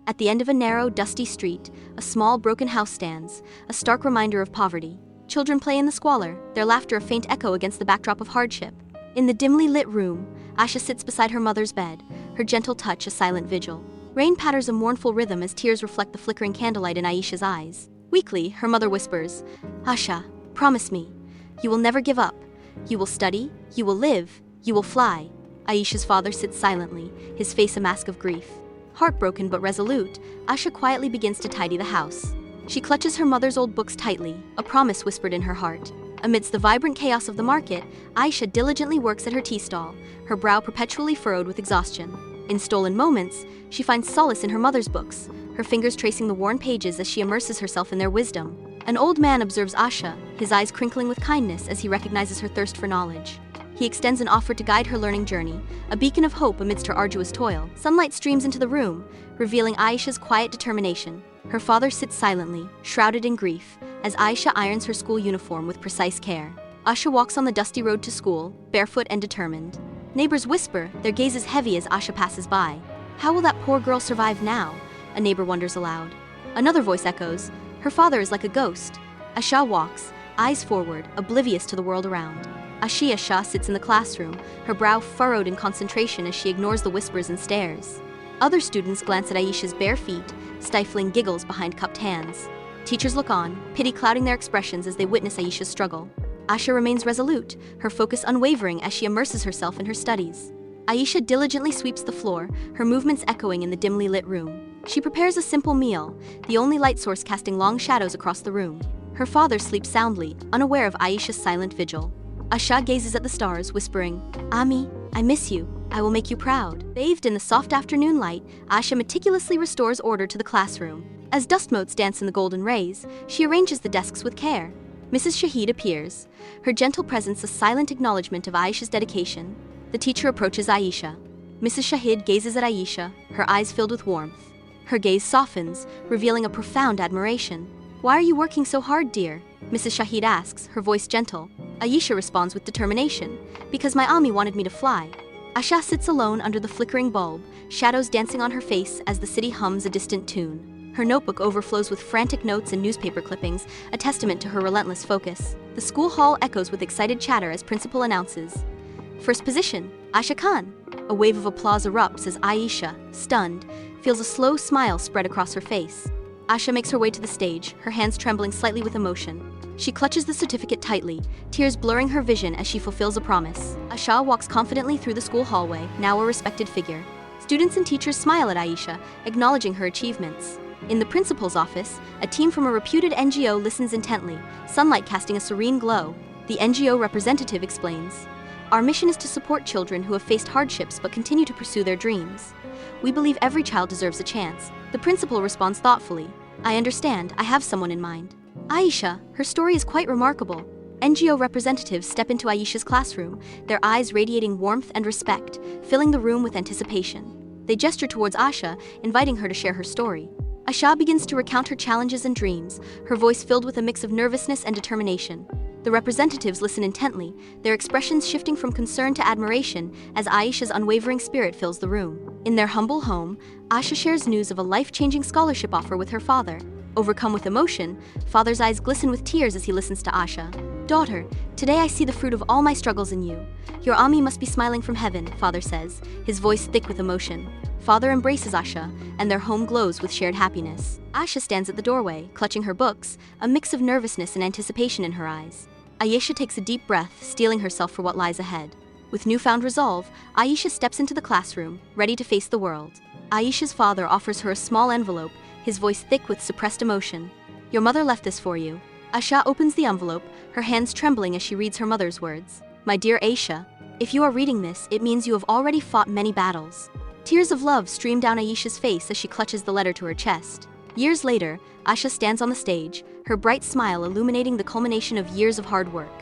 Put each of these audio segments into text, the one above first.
At the end of a narrow, dusty street, a small, broken house stands, a stark reminder of poverty. Children play in the squalor, their laughter a faint echo against the backdrop of hardship. In the dimly lit room, Asha sits beside her mother's bed, her gentle touch a silent vigil. Rain patters a mournful rhythm as tears reflect the flickering candlelight in Aisha's eyes. Weakly, her mother whispers, "Asha, promise me. You will never give up. You will study, you will live, you will fly." Aisha's father sits silently, his face a mask of grief. Heartbroken but resolute, Asha quietly begins to tidy the house. She clutches her mother's old books tightly, a promise whispered in her heart. Amidst the vibrant chaos of the market, Aisha diligently works at her tea stall, her brow perpetually furrowed with exhaustion. In stolen moments, she finds solace in her mother's books, her fingers tracing the worn pages as she immerses herself in their wisdom. An old man observes Asha, his eyes crinkling with kindness as he recognizes her thirst for knowledge. He extends an offer to guide her learning journey, a beacon of hope amidst her arduous toil. Sunlight streams into the room, revealing Aisha's quiet determination. Her father sits silently, shrouded in grief, as Aisha irons her school uniform with precise care. Asha walks on the dusty road to school, barefoot and determined. Neighbors whisper, their gazes heavy as Asha passes by. "How will that poor girl survive now?" a neighbor wonders aloud. Another voice echoes, "Her father is like a ghost." Asha walks, eyes forward, oblivious to the world around. Asha sits in the classroom, her brow furrowed in concentration as she ignores the whispers and stares. Other students glance at Aisha's bare feet, stifling giggles behind cupped hands. Teachers look on, pity clouding their expressions as they witness Aisha's struggle. Asha remains resolute, her focus unwavering as she immerses herself in her studies. Aisha diligently sweeps the floor, her movements echoing in the dimly lit room. She prepares a simple meal, the only light source casting long shadows across the room. Her father sleeps soundly, unaware of Aisha's silent vigil. Asha gazes at the stars, whispering, "Ami, I miss you. I will make you proud." Bathed in the soft afternoon light, Asha meticulously restores order to the classroom. As dust motes dance in the golden rays, she arranges the desks with care. Mrs. Shahid appears, her gentle presence a silent acknowledgement of Aisha's dedication. The teacher approaches Aisha. Mrs. Shahid gazes at Aisha, her eyes filled with warmth. Her gaze softens, revealing a profound admiration. "Why are you working so hard, dear?" Mrs. Shahid asks, her voice gentle. Aisha responds with determination, "Because my Ami wanted me to fly." Asha sits alone under the flickering bulb, shadows dancing on her face as the city hums a distant tune. Her notebook overflows with frantic notes and newspaper clippings, a testament to her relentless focus. The school hall echoes with excited chatter as principal announces, "First position, Asha Khan." A wave of applause erupts as Aisha, stunned, feels a slow smile spread across her face. Asha makes her way to the stage, her hands trembling slightly with emotion. She clutches the certificate tightly, tears blurring her vision as she fulfills a promise. Asha walks confidently through the school hallway, now a respected figure. Students and teachers smile at Aisha, acknowledging her achievements. In the principal's office, a team from a reputed NGO listens intently, sunlight casting a serene glow. The NGO representative explains, "Our mission is to support children who have faced hardships but continue to pursue their dreams. We believe every child deserves a chance." The principal responds thoughtfully, "I understand, I have someone in mind." Aisha, her story is quite remarkable. NGO representatives step into Aisha's classroom, their eyes radiating warmth and respect, filling the room with anticipation. They gesture towards Asha, inviting her to share her story. Asha begins to recount her challenges and dreams, her voice filled with a mix of nervousness and determination. The representatives listen intently, their expressions shifting from concern to admiration as Aisha's unwavering spirit fills the room. In their humble home, Asha shares news of a life-changing scholarship offer with her father. Overcome with emotion, father's eyes glisten with tears as he listens to Asha. "Daughter, today I see the fruit of all my struggles in you. Your Ami must be smiling from heaven," father says, his voice thick with emotion. Father embraces Asha, and their home glows with shared happiness. Asha stands at the doorway, clutching her books, a mix of nervousness and anticipation in her eyes. Aisha takes a deep breath, steeling herself for what lies ahead. With newfound resolve, Aisha steps into the classroom, ready to face the world. Aisha's father offers her a small envelope, his voice thick with suppressed emotion. "Your mother left this for you." Asha opens the envelope, her hands trembling as she reads her mother's words. "My dear Aisha, if you are reading this, it means you have already fought many battles." Tears of love stream down Aisha's face as she clutches the letter to her chest. Years later, Asha stands on the stage, her bright smile illuminating the culmination of years of hard work.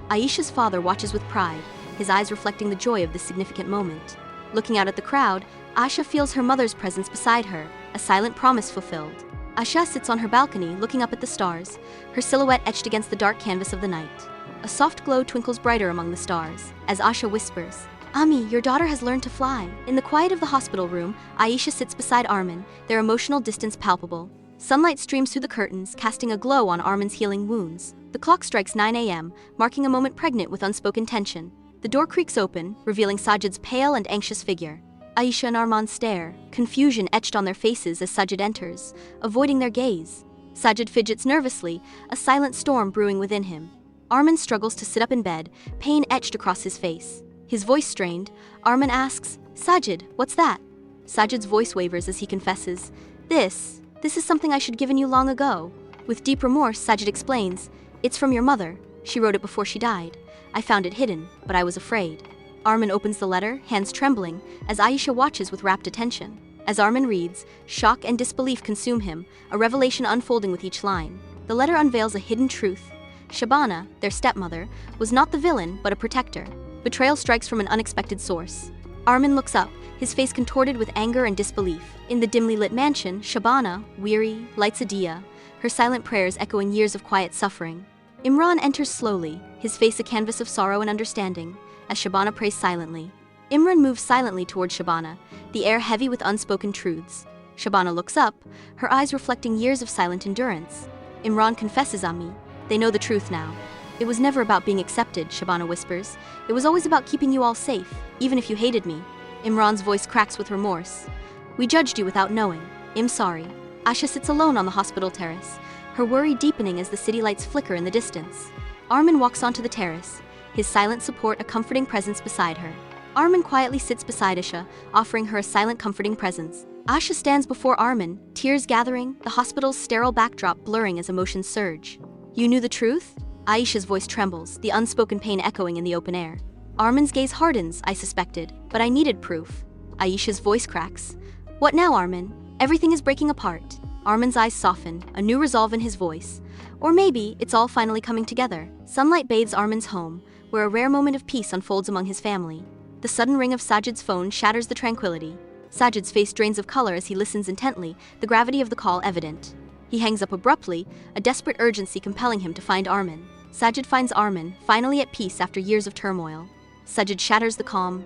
Aisha's father watches with pride, his eyes reflecting the joy of this significant moment. Looking out at the crowd, Asha feels her mother's presence beside her, a silent promise fulfilled. Asha sits on her balcony, looking up at the stars, her silhouette etched against the dark canvas of the night. A soft glow twinkles brighter among the stars, as Asha whispers, Ami, your daughter has learned to fly. In the quiet of the hospital room, Aisha sits beside Armin, their emotional distance palpable. Sunlight streams through the curtains, casting a glow on Armin's healing wounds. The clock strikes 9 a.m., marking a moment pregnant with unspoken tension. The door creaks open, revealing Sajid's pale and anxious figure. Aisha and Arman stare, confusion etched on their faces as Sajid enters, avoiding their gaze. Sajid fidgets nervously, a silent storm brewing within him. Armin struggles to sit up in bed, pain etched across his face. His voice strained, Armin asks, "Sajid, what's that?" Sajid's voice wavers as he confesses, This is something I should given you long ago." With deep remorse, Sajid explains, "It's from your mother. She wrote it before she died. I found it hidden, but I was afraid." Armin opens the letter, hands trembling, as Aisha watches with rapt attention. As Armin reads, shock and disbelief consume him, a revelation unfolding with each line. The letter unveils a hidden truth. Shabana, their stepmother, was not the villain, but a protector. Betrayal strikes from an unexpected source. Armin looks up, his face contorted with anger and disbelief. In the dimly lit mansion, Shabana, weary, lights a diya, her silent prayers echoing years of quiet suffering. Imran enters slowly, his face a canvas of sorrow and understanding, as Shabana prays silently. Imran moves silently toward Shabana, the air heavy with unspoken truths. Shabana looks up, her eyes reflecting years of silent endurance. Imran confesses, Ami. They know the truth now. "It was never about being accepted," Shabana whispers. "It was always about keeping you all safe, even if you hated me." Imran's voice cracks with remorse. "We judged you without knowing. I'm sorry." Asha sits alone on the hospital terrace, her worry deepening as the city lights flicker in the distance. Armin walks onto the terrace, his silent support a comforting presence beside her. Armin quietly sits beside Asha, offering her a silent comforting presence. Asha stands before Armin, tears gathering, the hospital's sterile backdrop blurring as emotions surge. "You knew the truth?" Aisha's voice trembles, the unspoken pain echoing in the open air. Armin's gaze hardens, "I suspected, but I needed proof." Aisha's voice cracks. "What now, Armin? Everything is breaking apart." Armin's eyes soften, a new resolve in his voice. Or maybe it's all finally coming together. Sunlight bathes Armin's home, where a rare moment of peace unfolds among his family. The sudden ring of Sajid's phone shatters the tranquility. Sajid's face drains of color as he listens intently, the gravity of the call evident. He hangs up abruptly, a desperate urgency compelling him to find Armin. Sajid finds Armin, finally at peace after years of turmoil. Sajid shatters the calm.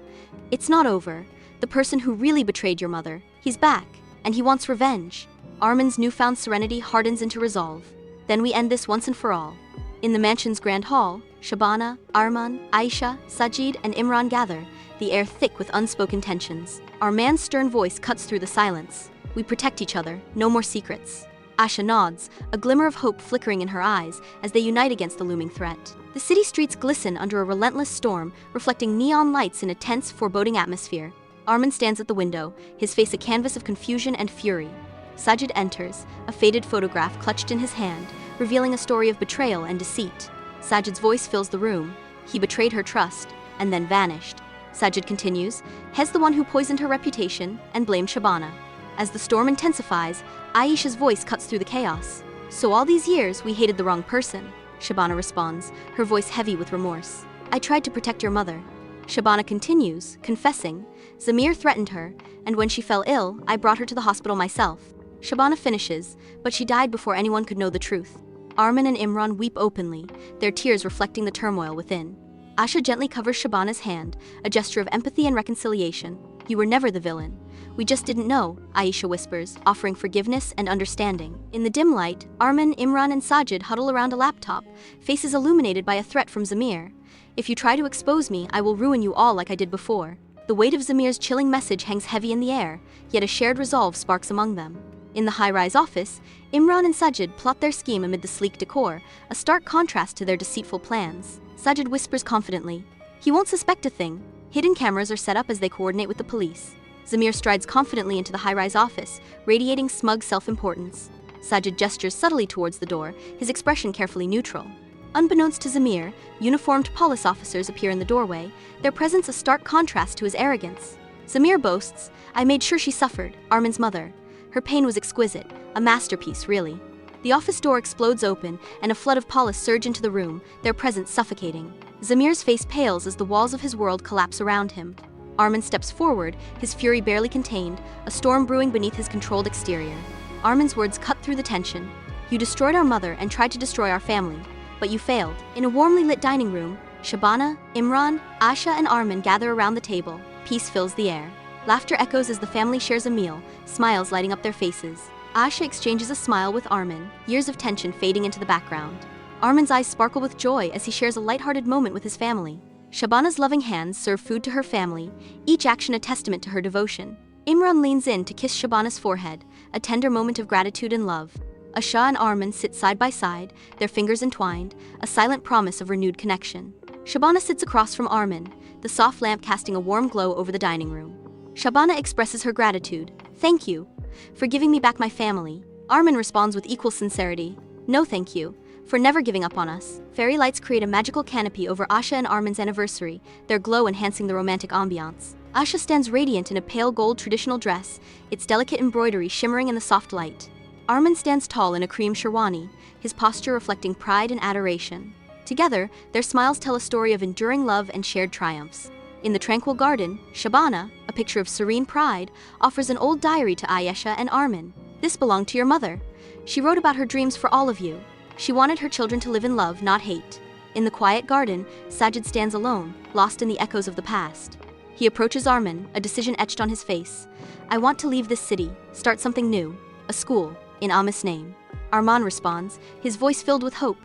"It's not over. The person who really betrayed your mother, he's back, and he wants revenge." Armin's newfound serenity hardens into resolve. "Then we end this once and for all." In the mansion's grand hall, Shabana, Arman, Aisha, Sajid, and Imran gather, the air thick with unspoken tensions. Arman's stern voice cuts through the silence. "We protect each other, no more secrets." Asha nods, a glimmer of hope flickering in her eyes as they unite against the looming threat. The city streets glisten under a relentless storm, reflecting neon lights in a tense, foreboding atmosphere. Armin stands at the window, his face a canvas of confusion and fury. Sajid enters, a faded photograph clutched in his hand, revealing a story of betrayal and deceit. Sajid's voice fills the room. He betrayed her trust, and then vanished. Sajid continues, "Hes the one who poisoned her reputation, and blamed Shabana." As the storm intensifies, Aisha's voice cuts through the chaos. "So all these years, we hated the wrong person," Shabana responds, her voice heavy with remorse. "I tried to protect your mother." Shabana continues, confessing, "Zamir threatened her, and when she fell ill, I brought her to the hospital myself." Shabana finishes, "But she died before anyone could know the truth." Armin and Imran weep openly, their tears reflecting the turmoil within. Asha gently covers Shabana's hand, a gesture of empathy and reconciliation. "You were never the villain. We just didn't know," Aisha whispers, offering forgiveness and understanding. In the dim light, Armin, Imran, and Sajid huddle around a laptop, faces illuminated by a threat from Zamir. "If you try to expose me, I will ruin you all like I did before." The weight of Zamir's chilling message hangs heavy in the air, yet a shared resolve sparks among them. In the high-rise office, Imran and Sajid plot their scheme amid the sleek decor, a stark contrast to their deceitful plans. Sajid whispers confidently, "He won't suspect a thing." Hidden cameras are set up as they coordinate with the police. Zamir strides confidently into the high-rise office, radiating smug self-importance. Sajid gestures subtly towards the door, his expression carefully neutral. Unbeknownst to Zamir, uniformed police officers appear in the doorway, their presence a stark contrast to his arrogance. Zamir boasts, "I made sure she suffered, Armin's mother. Her pain was exquisite, a masterpiece, really." The office door explodes open, and a flood of police surge into the room, their presence suffocating. Zamir's face pales as the walls of his world collapse around him. Armin steps forward, his fury barely contained, a storm brewing beneath his controlled exterior. Armin's words cut through the tension. "You destroyed our mother and tried to destroy our family, but you failed." In a warmly lit dining room, Shabana, Imran, Asha, and Armin gather around the table. Peace fills the air. Laughter echoes as the family shares a meal, smiles lighting up their faces. Asha exchanges a smile with Armin, years of tension fading into the background. Armin's eyes sparkle with joy as he shares a lighthearted moment with his family. Shabana's loving hands serve food to her family, each action a testament to her devotion. Imran leans in to kiss Shabana's forehead, a tender moment of gratitude and love. Asha and Armin sit side by side, their fingers entwined, a silent promise of renewed connection. Shabana sits across from Armin, the soft lamp casting a warm glow over the dining room. Shabana expresses her gratitude. "Thank you for giving me back my family." Armin responds with equal sincerity. "No thank you for never giving up on us." Fairy lights create a magical canopy over Asha and Armin's anniversary, their glow enhancing the romantic ambiance. Asha stands radiant in a pale gold traditional dress, its delicate embroidery shimmering in the soft light. Armin stands tall in a cream sherwani, his posture reflecting pride and adoration. Together, their smiles tell a story of enduring love and shared triumphs. In the tranquil garden, Shabana, a picture of serene pride, offers an old diary to Ayesha and Armin. "This belonged to your mother. She wrote about her dreams for all of you. She wanted her children to live in love, not hate." In the quiet garden, Sajid stands alone, lost in the echoes of the past. He approaches Armin, a decision etched on his face. "I want to leave this city, start something new, a school, in Ami's name." Arman responds, his voice filled with hope.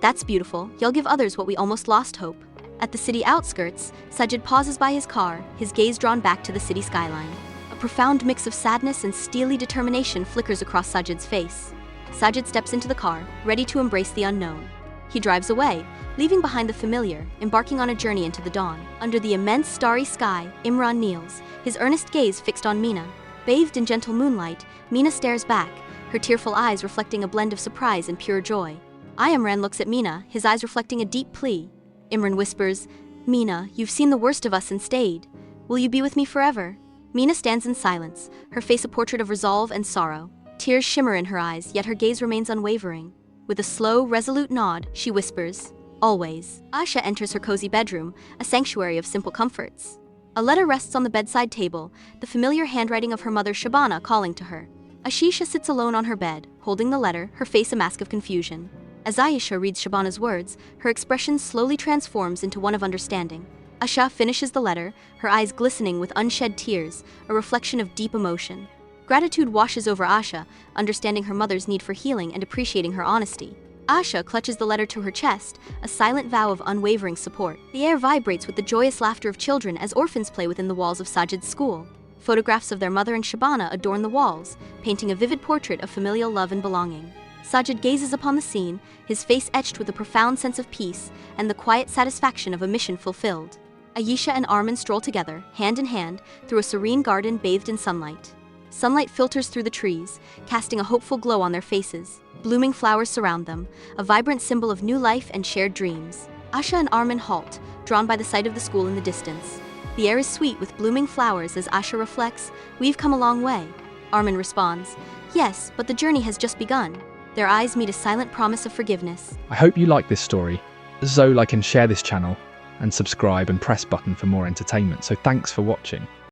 "That's beautiful, you'll give others what we almost lost hope." At the city outskirts, Sajid pauses by his car, his gaze drawn back to the city skyline. A profound mix of sadness and steely determination flickers across Sajid's face. Sajid steps into the car, ready to embrace the unknown. He drives away, leaving behind the familiar, embarking on a journey into the dawn. Under the immense starry sky, Imran kneels, his earnest gaze fixed on Mina. Bathed in gentle moonlight, Mina stares back, her tearful eyes reflecting a blend of surprise and pure joy. Imran looks at Mina, his eyes reflecting a deep plea. Imran whispers, "Mina, you've seen the worst of us and stayed. Will you be with me forever?" Mina stands in silence, her face a portrait of resolve and sorrow. Tears shimmer in her eyes, yet her gaze remains unwavering. With a slow, resolute nod, she whispers, "Always." Asha enters her cozy bedroom, a sanctuary of simple comforts. A letter rests on the bedside table, the familiar handwriting of her mother Shabana calling to her. Ashisha sits alone on her bed, holding the letter, her face a mask of confusion. As Ayesha reads Shabana's words, her expression slowly transforms into one of understanding. Asha finishes the letter, her eyes glistening with unshed tears, a reflection of deep emotion. Gratitude washes over Asha, understanding her mother's need for healing and appreciating her honesty. Asha clutches the letter to her chest, a silent vow of unwavering support. The air vibrates with the joyous laughter of children as orphans play within the walls of Sajid's school. Photographs of their mother and Shabana adorn the walls, painting a vivid portrait of familial love and belonging. Sajid gazes upon the scene, his face etched with a profound sense of peace and the quiet satisfaction of a mission fulfilled. Ayesha and Armin stroll together, hand in hand, through a serene garden bathed in sunlight. Sunlight filters through the trees, casting a hopeful glow on their faces. Blooming flowers surround them, a vibrant symbol of new life and shared dreams. Asha and Armin halt, drawn by the sight of the school in the distance. The air is sweet with blooming flowers as Asha reflects, "We've come a long way." Armin responds, "Yes, but the journey has just begun." Their eyes meet a silent promise of forgiveness. I hope you like this story. So like and share this channel, and subscribe and press button for more entertainment. So thanks for watching.